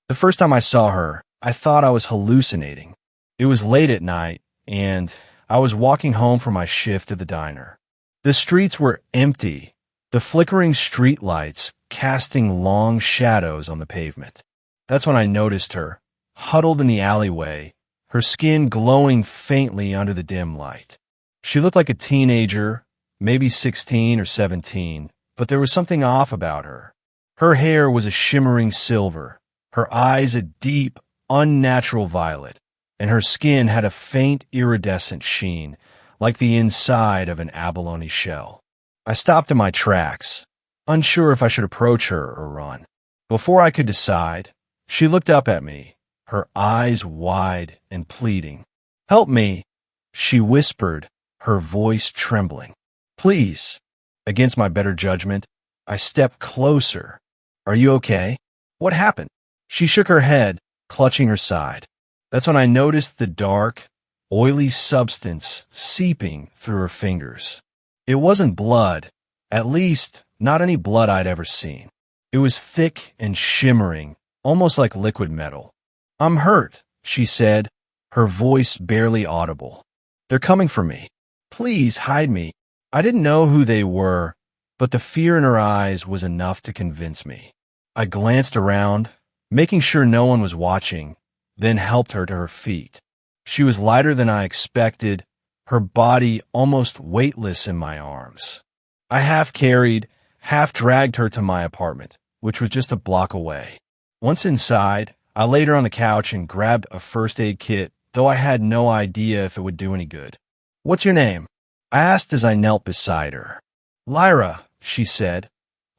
The first time I saw her, I thought I was hallucinating. It was late at night, and I was walking home from my shift at the diner. The streets were empty, the flickering street lights casting long shadows on the pavement. That's when I noticed her, huddled in the alleyway, her skin glowing faintly under the dim light. She looked like a teenager, maybe 16 or 17, but there was something off about her. Her hair was a shimmering silver, her eyes a deep, unnatural violet, and her skin had a faint iridescent sheen, like the inside of an abalone shell. I stopped in my tracks, unsure if I should approach her or run. Before I could decide, she looked up at me, her eyes wide and pleading. "Help me," she whispered, her voice trembling. "Please." Against my better judgment, I stepped closer. "Are you okay? What happened?" She shook her head, clutching her side. That's when I noticed the dark, oily substance seeping through her fingers. It wasn't blood, at least not any blood I'd ever seen. It was thick and shimmering, almost like liquid metal. "I'm hurt," she said, her voice barely audible. "They're coming for me. Please hide me." I didn't know who they were, but the fear in her eyes was enough to convince me. I glanced around, making sure no one was watching, then helped her to her feet. She was lighter than I expected, her body almost weightless in my arms. I half carried, half dragged her to my apartment, which was just a block away. Once inside, I laid her on the couch and grabbed a first aid kit, though I had no idea if it would do any good. "What's your name?" I asked as I knelt beside her. "Lyra," she said,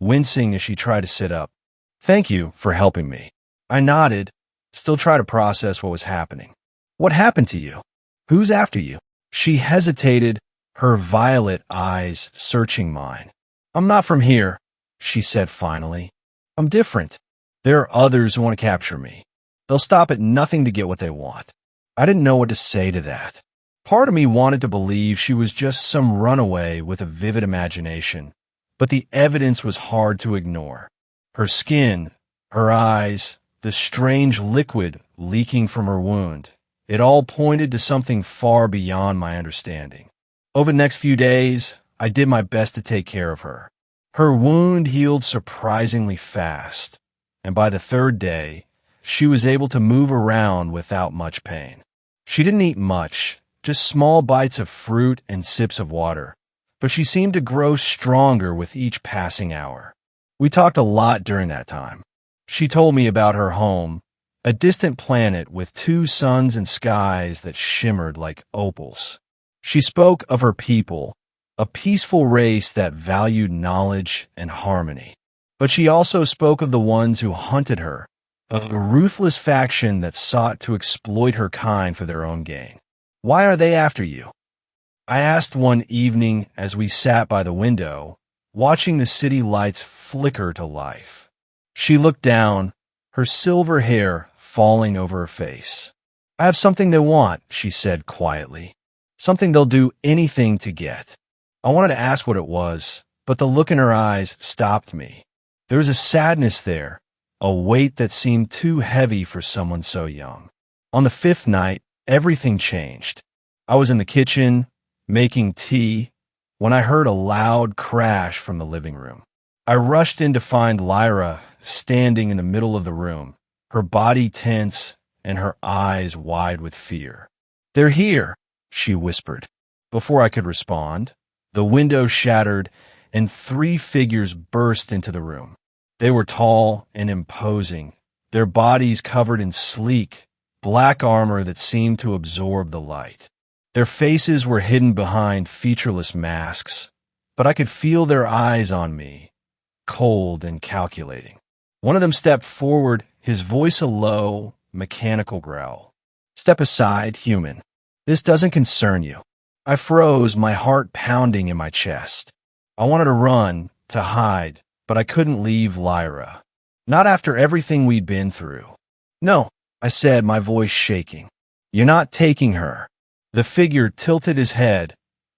wincing as she tried to sit up. "Thank you for helping me." I nodded, still trying to process what was happening. "What happened to you? Who's after you?" She hesitated, her violet eyes searching mine. "I'm not from here," she said finally. "I'm different. There are others who want to capture me. They'll stop at nothing to get what they want." I didn't know what to say to that. Part of me wanted to believe she was just some runaway with a vivid imagination, but the evidence was hard to ignore. Her skin, her eyes, the strange liquid leaking from her wound, it all pointed to something far beyond my understanding. Over the next few days, I did my best to take care of her. Her wound healed surprisingly fast, and by the third day, she was able to move around without much pain. She didn't eat much, just small bites of fruit and sips of water, but she seemed to grow stronger with each passing hour. We talked a lot during that time. She told me about her home, a distant planet with 2 suns and skies that shimmered like opals. She spoke of her people, a peaceful race that valued knowledge and harmony. But she also spoke of the ones who hunted her, a ruthless faction that sought to exploit her kind for their own gain. "Why are they after you?" I asked one evening as we sat by the window, watching the city lights flicker to life. She looked down, her silver hair falling over her face. "I have something they want," she said quietly. "Something they'll do anything to get." I wanted to ask what it was, but the look in her eyes stopped me. There was a sadness there, a weight that seemed too heavy for someone so young. On the 5th night, everything changed. I was in the kitchen, making tea, when I heard a loud crash from the living room. I rushed in to find Lyra standing in the middle of the room, her body tense and her eyes wide with fear. "They're here," she whispered. Before I could respond, the window shattered and 3 figures burst into the room. They were tall and imposing, their bodies covered in sleek, black armor that seemed to absorb the light. Their faces were hidden behind featureless masks, but I could feel their eyes on me, cold and calculating. One of them stepped forward, his voice a low, mechanical growl. "Step aside, human. This doesn't concern you." I froze, my heart pounding in my chest. I wanted to run, to hide, but I couldn't leave Lyra. Not after everything we'd been through. "No," I said, my voice shaking. "You're not taking her." The figure tilted his head,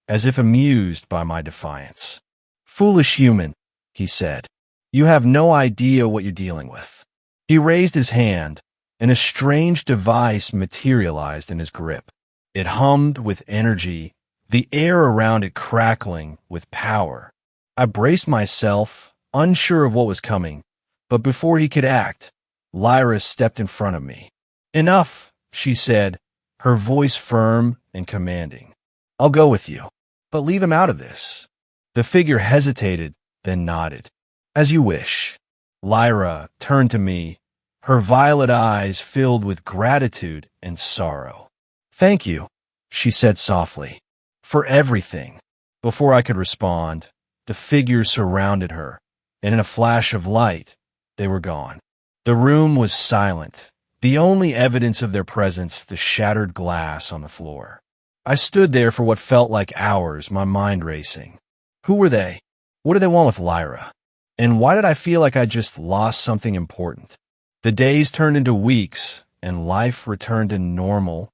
as if amused by my defiance. "Foolish human," he said. "You have no idea what you're dealing with." He raised his hand, and a strange device materialized in his grip. It hummed with energy, the air around it crackling with power. I braced myself, unsure of what was coming, but before he could act, Lyra stepped in front of me. "Enough," she said, her voice firm and commanding. "I'll go with you, but leave him out of this." The figure hesitated, then nodded. "As you wish." Lyra turned to me, her violet eyes filled with gratitude and sorrow. "Thank you," she said softly, "for everything." Before I could respond, the figure surrounded her, and in a flash of light, they were gone. The room was silent, the only evidence of their presence the shattered glass on the floor. I stood there for what felt like hours, my mind racing. Who were they? What did they want with Lyra? And why did I feel like I just lost something important? The days turned into weeks, and life returned to normal,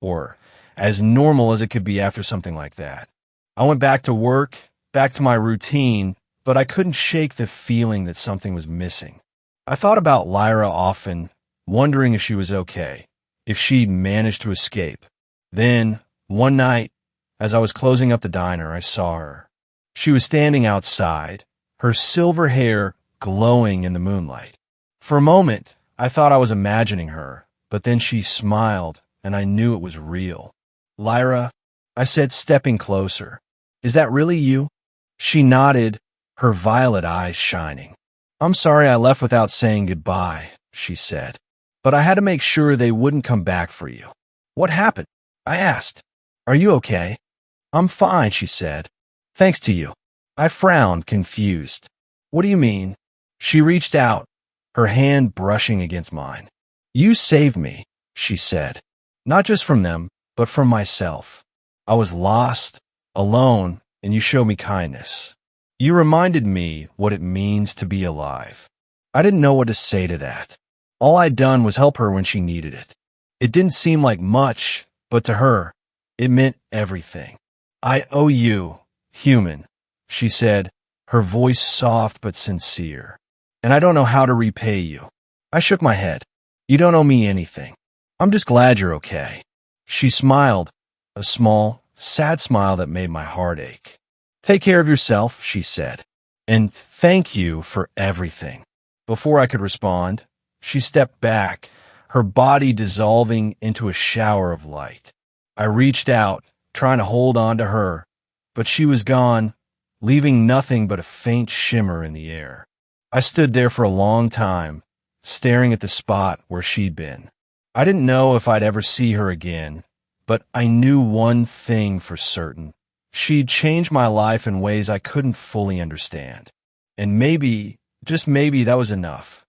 or as normal as it could be after something like that. I went back to work, back to my routine, but I couldn't shake the feeling that something was missing. I thought about Lyra often, wondering if she was okay, if she'd managed to escape. Then, one night, as I was closing up the diner, I saw her. She was standing outside, her silver hair glowing in the moonlight. For a moment, I thought I was imagining her, but then she smiled, and I knew it was real. "Lyra," I said, stepping closer, "is that really you?" She nodded, her violet eyes shining. "I'm sorry I left without saying goodbye," she said, "but I had to make sure they wouldn't come back for you." "What happened?" I asked. "Are you okay?" "I'm fine," she said. "Thanks to you." I frowned, confused. "What do you mean?" She reached out, her hand brushing against mine. "You saved me," she said. "Not just from them, but from myself. I was lost, alone, and you showed me kindness. You reminded me what it means to be alive." I didn't know what to say to that. All I'd done was help her when she needed it. It didn't seem like much, but to her, it meant everything. "I owe you, human," she said, her voice soft but sincere. "And I don't know how to repay you." I shook my head. "You don't owe me anything. I'm just glad you're okay." She smiled, a small, sad smile that made my heart ache. "Take care of yourself," she said, "and thank you for everything." Before I could respond, she stepped back, her body dissolving into a shower of light. I reached out, trying to hold on to her, but she was gone, leaving nothing but a faint shimmer in the air. I stood there for a long time, staring at the spot where she'd been. I didn't know if I'd ever see her again, but I knew one thing for certain. She'd changed my life in ways I couldn't fully understand. And maybe, just maybe, that was enough.